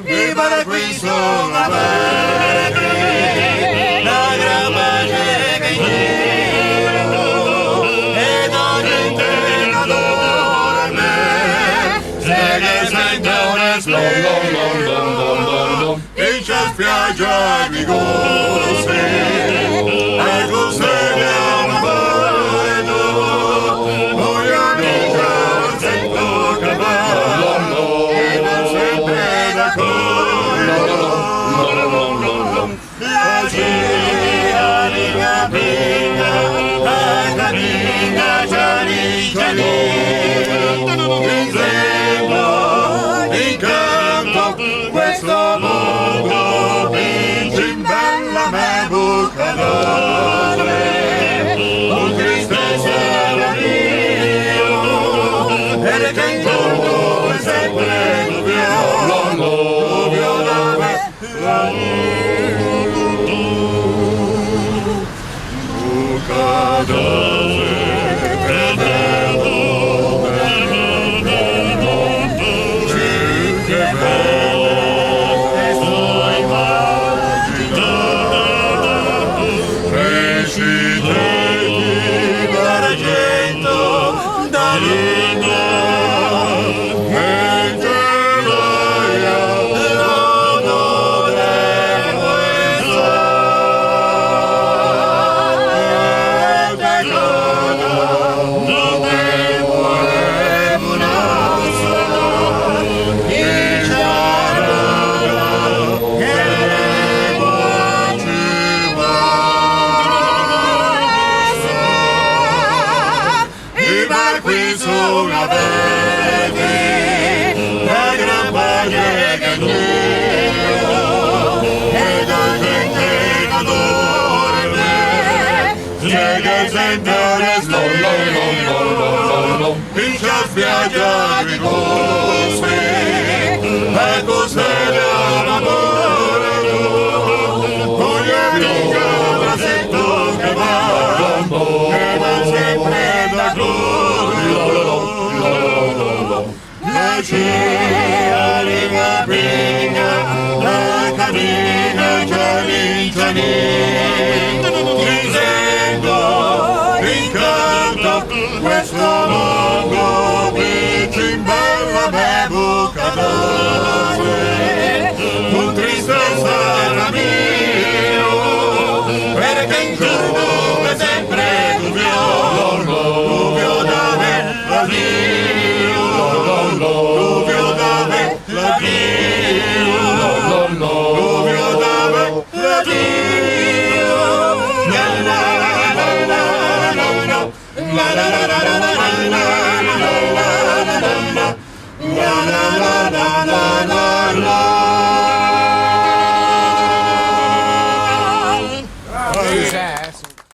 Viva qui sono avanti, la gran pace che io e la gente non dorme, se che sente un esplosione, in ciò spiaggia mi gosse, e cos'è che una mano, voglio amica, sento che va, e non sempre d'accordo. Questo mondo vince in bella me bucadore, con tristezza la mio, e che intorno è sempre dubbio da me, bucadore, vedendo qui sulla vede la gran pace che Dio e la gente che dorme se che sente un esplosione in ciò spiaggia di gosse e cos'è l'amore voglio amica la sento che va e va sempre d'accordo. Arriva pinga, la cammina gianni, dicendo incanto questo mondo vince in bella me bucadore, con tristezza la mio, perché in giorno è sempre dubbio da me la Dio. Dubio da me la Dio, dubio da me la Dio, la la la la la la la la la la la la